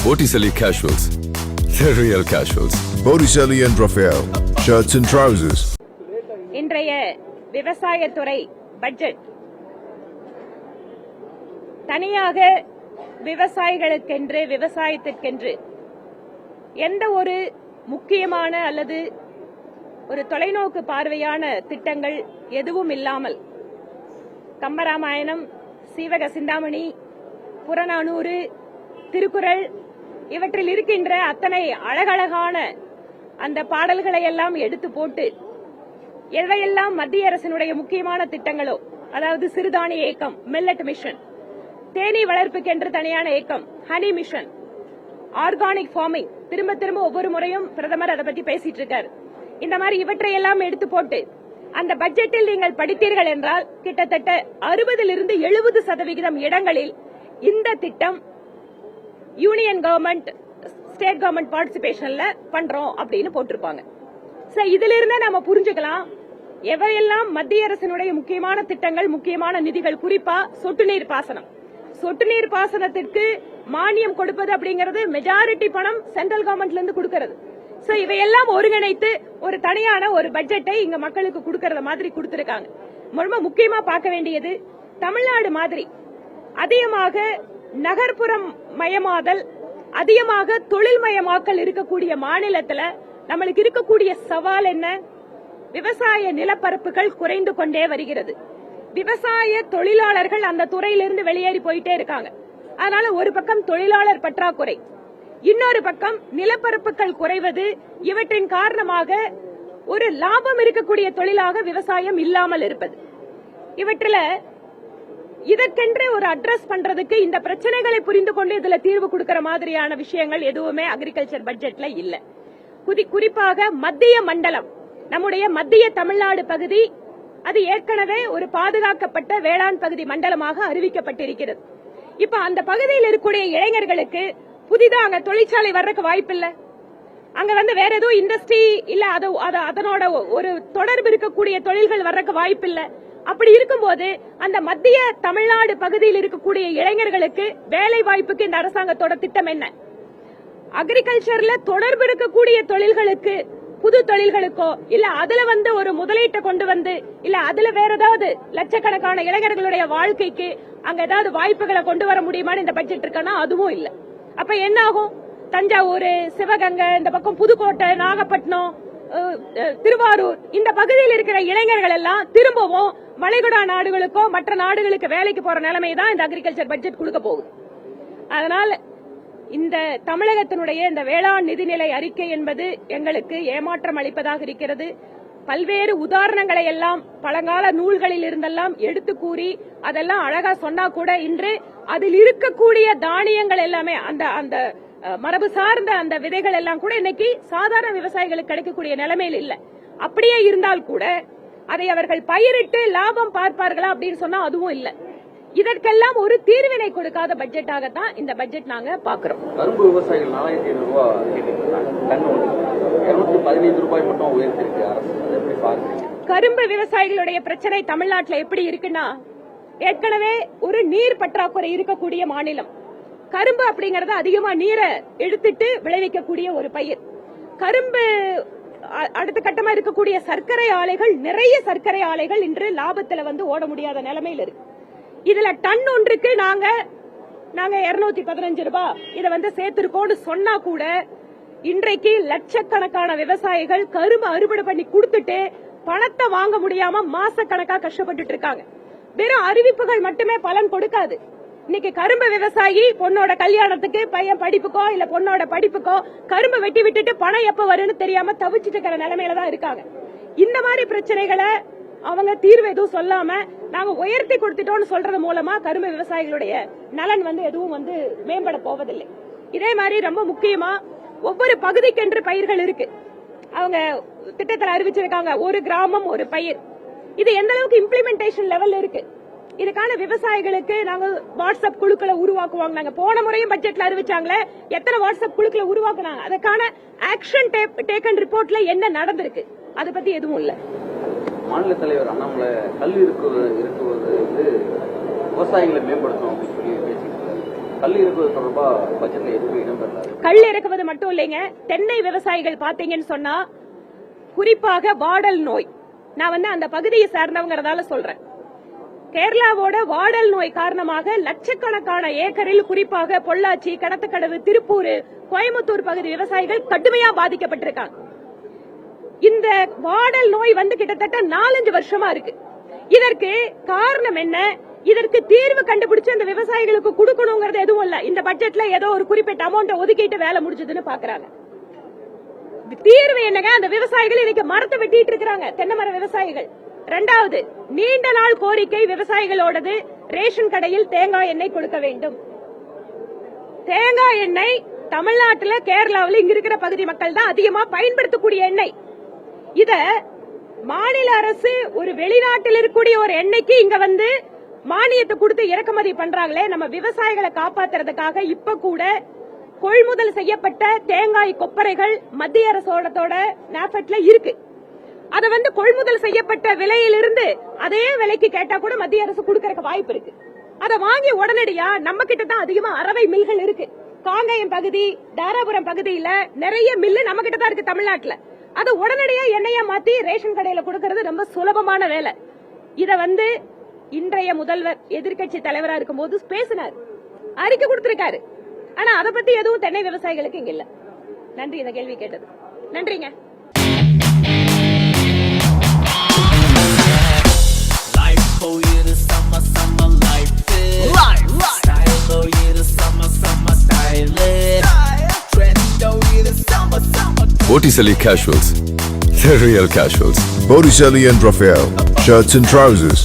Botticelli Casuals. The real casuals. Botticelli and Raphael. Shirts and trousers. இன்றைய விவசாயத்துறை budget தனியாக விவசாயிகளுக்கென்று விவசாயத்திற்கென்று எந்த ஒரு முக்கியமான அல்லது ஒரு தொலைநோக்கு பார்வையான திட்டங்கள் எதுவும் இல்லாமல் கம்பராமாயணம், சீவக சிந்தாமணி, புறநானூறு, திருக்குறள் இவற்றில் இருக்கின்ற அத்தனை அழகழகான அந்த பாடல்களை எல்லாம் எடுத்து போட்டு எவையெல்லாம் மத்திய அரசினுடைய முக்கியமான திட்டங்களோ, அதாவது சிறுதானிய இயக்கம், மில்லட் மிஷன், தேனீ வளர்ப்புக்கென்று தனியான இயக்கம், ஹனி மிஷன், ஆர்கானிக் ஃபார்மிங், திரும்ப திரும்ப ஒவ்வொரு முறையும் பிரதமர் அதை பத்தி பேசிட்டு இருக்காரு. இந்த மாதிரி இவற்றையெல்லாம் எடுத்து போட்டு அந்த பட்ஜெட்டில் நீங்கள் படித்தீர்கள் என்றால் கிட்டத்தட்ட 60 to 70% இடங்களில் இந்த திட்டம் யூனியன் கவர்மெண்ட், ஸ்டேட் கவர்மெண்ட் பார்ட்டிசிபேஷன்ல பண்றோம் அப்படின்னு போட்டிருப்பாங்க. இதிலிருந்து நம்ம புரிஞ்சுக்கலாம் எவையெல்லாம் மத்திய அரசினுடைய முக்கியமான திட்டங்கள், முக்கியமான நிதிகள். குறிப்பா சொட்டு நீர் பாசனம். சொட்டு நீர் பாசனத்திற்கு மானியம் கொடுப்பது அப்படிங்கிறது மெஜாரிட்டி பணம் சென்ட்ரல் கவர்மெண்ட்ல இருந்து கொடுக்கிறது. இவையெல்லாம் ஒருங்கிணைத்து ஒரு தனியான ஒரு பட்ஜெட்டை இங்க மக்களுக்கு கொடுக்கறத மாதிரி கொடுத்திருக்காங்க. ரொம்ப முக்கியமா பார்க்க வேண்டியது, தமிழ்நாடு மாதிரி அதிகமாக நகர்ப்புறம் மயமாதல், அதிகமாக தொழில் மயமாக்கல் இருக்கக்கூடிய மாநிலத்தில் நம்மளுக்கு இருக்கக்கூடிய சவால் என்ன? விவசாய நிலப்பரப்புகள் குறைந்து கொண்டே வருகிறது. விவசாய தொழிலாளர்கள் அந்த துறையிலிருந்து வெளியேறி போயிட்டே இருக்காங்க. அதனால ஒரு பக்கம் தொழிலாளர் பற்றாக்குறை, இன்னொரு பக்கம் நிலப்பரப்புகள் குறைவது. இவற்றின் காரணமாக ஒரு லாபம் இருக்கக்கூடிய தொழிலாக விவசாயம் இல்லாமல் இருப்பது. இவற்றில் இதற்கென்று ஒரு அட்ரஸ் பண்றதுக்கு, இந்த பிரச்சனைகளை புரிந்து கொண்டு இதுல தீர்வு கொடுக்கிற மாதிரியான விஷயங்கள் எதுவுமே அக்ரிகல்ச்சர் பட்ஜெட்ல இல்ல. குறிப்பாக மத்திய மண்டலம், நம்முடைய மத்திய தமிழ்நாடு பகுதி, அது ஏற்கனவே ஒரு பாதுகாக்கப்பட்ட வேளாண் பகுதி மண்டலமாக அறிவிக்கப்பட்டிருக்கிறது. இப்ப அந்த பகுதியில் இருக்கக்கூடிய இளைஞர்களுக்கு புதிதாக அங்க தொழிற்சாலை வர்றதுக்கு வாய்ப்பு இல்ல. அங்க வேற எதுவும் இண்டஸ்ட்ரி இல்ல, அதனோட ஒரு தொடர்பு இருக்கக்கூடிய தொழில்கள் வர்றதுக்கு வாய்ப்பு இல்ல. அப்படி இருக்கும்போது அந்த மத்திய தமிழ்நாடு பகுதியில் இருக்கக்கூடிய இளைஞர்களுக்கு வேலை வாய்ப்புக்கு இந்த அரசாங்கத்தோட திட்டம் என்ன? அக்ரிகல்ச்சர்ல தொடர்பு இருக்கக்கூடிய தொழில்களுக்கு, புது தொழில்களுக்கோ இல்ல அதுல ஒரு முதலீட்டை கொண்டு வந்து, இல்ல அதுல வேற ஏதாவது லட்சக்கணக்கான இளைஞர்களுடைய வாழ்க்கைக்கு அங்க ஏதாவது வாய்ப்புகளை கொண்டு வர முடியுமான்னு இந்த பட்ஜெட் இருக்கானா? அதுவும் இல்ல. அப்ப என்ன ஆகும்? தஞ்சாவூர், சிவகங்கை, இந்த பக்கம் புதுக்கோட்டை, நாகப்பட்டினம், திருவாரூர், இந்த பகுதியில் இருக்கிற இளைஞர்கள் எல்லாம் திரும்பவும் வளைகுடா நாடுகளுக்கோ மற்ற நாடுகளுக்கு வேலைக்கு போற நிலைமை தான் இந்த அக்ரிகல்ச்சர் பட்ஜெட் கொடுக்க போகுது. அதனால இந்த தமிழகத்தினுடைய இந்த வேளாண் நிதிநிலை அறிக்கை என்பது எங்களுக்கு ஏமாற்றம் அளிப்பதாக இருக்கிறது. பல்வேறு உதாரணங்களை எல்லாம் பழங்கால நூல்களில் இருந்தெல்லாம் எடுத்து கூறி அதெல்லாம் அழகா சொன்னா கூட இன்று அதில் இருக்கக்கூடிய தானியங்கள் எல்லாமே, அந்த மரபு சார்ந்த அந்த விதைகள் எல்லாம் கூட இன்னைக்கு சாதாரண விவசாயிகளுக்கு கிடைக்கக்கூடிய நிலைமையில் இல்ல. அப்படியே இருந்தால் கூட அதை அவர்கள் பயிரிட்டு லாபம் பார்ப்பார்களா அப்படின்னு சொன்னா அதுவும் இல்ல. இதற்கெல்லாம் ஒரு தீர்வினை கொடுக்காத பட்ஜெட்டாகத்தான் இந்த பட்ஜெட் நாங்க பாக்குறோம். கரும்பு விவசாயிகள் 4500 ரூபாய் கேட்டிருக்காங்க, 215 ரூபாய் மட்டும் உயர்த்திருக்கு அரசு. எப்படி பாக்குறீங்க? கரும்பு விவசாயிகளுடைய பிரச்சனை தமிழ்நாட்டில் எப்படி இருக்குன்னா, ஏற்கனவே ஒரு நீர் பற்றாக்குறை இருக்கக்கூடிய மாநிலம். கரும்பு அப்படிங்கறது அதிகமா நீரை எடுத்துட்டு விளைவிக்கக்கூடிய ஒரு பயிர். கரும்பு அடுத்த கட்டமா இருக்கக்கூடிய சர்க்கரை ஆலைகள், நிறைய சர்க்கரை ஆலைகள் இன்று லாபத்துல ஓட முடியாத நிலைமையில் இருக்கு. இதுல டன் ஒன்றுக்கு நாங்க 215 ரூபாய் இதை சேர்த்திருக்கோம்னு சொன்னா கூட இன்றைக்கு லட்சக்கணக்கான விவசாயிகள் கரும்பு அறுவடை பண்ணி கொடுத்துட்டு பணத்தை வாங்க முடியாம மாசக்கணக்கா கஷ்டப்பட்டு இருக்காங்க. வெறும் அறிவிப்புகள் மட்டுமே பலன் கொடுக்காது. இன்னைக்கு கரும்பு விவசாயி பொண்ணோட கல்யாணத்துக்கு, பையன் படிப்புக்கோ இல்ல பொண்ணோட படிப்புக்கோ கரும்பு வெட்டி விட்டுட்டு பணம் எப்ப வரும்னு தெரியாம தவிச்சிட்டு இருக்கிற நிலைமையில தான் இருக்காங்க. இந்த மாதிரி பிரச்சனைகளை அவங்க தீர்வு எதுவும் சொல்லாம நாங்க உயர்த்தி கொடுத்துட்டோம்னு சொல்றது மூலமா கரும்பு விவசாயிகளுடைய நலன் எதுவும் மேம்பட போவதில்லை. இதே மாதிரி ரொம்ப முக்கியமா ஒவ்வொரு பகுதிக்கென்று பயிர்கள் இருக்கு. அவங்க திட்டத்தில் அறிவிச்சிருக்காங்க, ஒரு கிராமம் ஒரு பயிர். இது எந்த அளவுக்கு இம்ப்ளிமெண்டேஷன் லெவல்ல இருக்கு? இதுக்கான விவசாயிகளுக்கு நாங்க வாட்ஸ்அப் குழுக்களை உருவாக்குவாங்க. நாங்க போன முறையும் பட்ஜெட்ல அறிவிச்சாங்களே, எத்தனை வாட்ஸ்அப் குழுக்களை உருவாக்குனாங்க? அதுக்கான ஆக்ஷன் டேக்கன் ரிப்போர்ட்ல என்ன நடந்திருக்கு? அதை பத்தி எதுவும் இல்ல. மாநில தலைவர் அண்ணாமலை கல் இருக்குவது விவசாயிகளை மேம்படுத்தணும் அப்படின்னு சொல்லி பேசிட்டு, கல் இருக்குவது தொடர்பா பட்ஜெட்ல எதுவும் இடம்பெறல. கல் இறக்குவது மட்டும் இல்லைங்க, தென்னை விவசாயிகள் பாத்தீங்கன்னு சொன்னா குறிப்பாக வாடல் நோய், நான் அந்த பகுதியை சார்ந்தவங்கிறதால சொல்றேன். கேரளாவோட வாடல் நோய் காரணமாக லட்சக்கணக்கான ஏக்கரில் குறிப்பாக பொள்ளாச்சி, கடத்தக்கடவு, திருப்பூர், கோயம்புத்தூர் பகுதி விவசாயிகள் கடுமையா பாதிக்கப்பட்டிருக்காங்க. இந்த வாடல் நோய் கிட்டத்தட்ட 4-5 வருஷமா இருக்கு. இதற்கு காரணம் என்ன? இதற்கு தீர்வு கண்டுபிடிச்சு அந்த விவசாயிகளுக்கு கொடுக்கணுங்கிறது எதுவும் இல்ல. இந்த பட்ஜெட்ல ஏதோ ஒரு குறிப்பிட்ட அமௌண்ட் ஒதுக்கிட்டு வேலை முடிஞ்சதுன்னு பாக்குறாங்க. தீர்வு என்னங்க? அந்த விவசாயிகள் இன்னைக்கு மரத்தை வெட்டிட்டு இருக்காங்க, தென்னை மர விவசாயிகள். இரண்டாவது, நீண்ட நாள் கோரிக்கை விவசாயிகளோடது, ரேஷன் கடையில் தேங்காய் எண்ணெய் கொடுக்க வேண்டும். தேங்காய் எண்ணெய் தமிழ்நாட்டில், கேரளாவில் இங்க இருக்கிற பகுதி மக்கள் தான் அதிகமா பயன்படுத்தக்கூடிய எண்ணெய். இத மாநில அரசு ஒரு வெளிநாட்டில் இருக்கக்கூடிய ஒரு எண்ணெய்க்கு இங்க மானியத்தை கொடுத்து இறக்குமதி பண்றாங்களே, நம்ம விவசாயிகளை காப்பாத்துறதுக்காக இப்ப கூட கொள்முதல் செய்யப்பட்ட தேங்காய் கொப்பரைகள் மத்திய அரசோட நாஃபெட்ல இருக்கு. அத கொள்முதல் செய்யப்பட்ட விலையிலிருந்து அதே விலைக்கு கேட்டா கூட மத்திய அரசு கொடுக்கறதுக்கு வாய்ப்பு இருக்கு. அத வாங்கி உடனடியா நம்ம கிட்ட தான் அதிகமா அரவை மில்கள் இருக்கு. காங்கயம் பகுதி, தாராபுரம் பகுதியில நிறைய மில்லு நம்ம கிட்ட தான் இருக்கு தமிழ்நாட்டுல. அது உடனடியா எண்ணெயா மாத்தி ரேஷன் கடையில கொடுக்கறது ரொம்ப சுலபமான வேலை. இத இன்றைய முதல்வர் எதிர்க்கட்சி தலைவரா இருக்கும் போது பேசினார், அறிக்கை கொடுத்திருக்காரு. ஆனா அதை பத்தி எதுவும் தென்னை விவசாயிகளுக்கு இங்க இல்ல. நன்றி இந்த கேள்வி கேட்டது. நன்றிங்க. Botticelli Casuals. The real casuals. Botticelli and Raphael, shirts and trousers.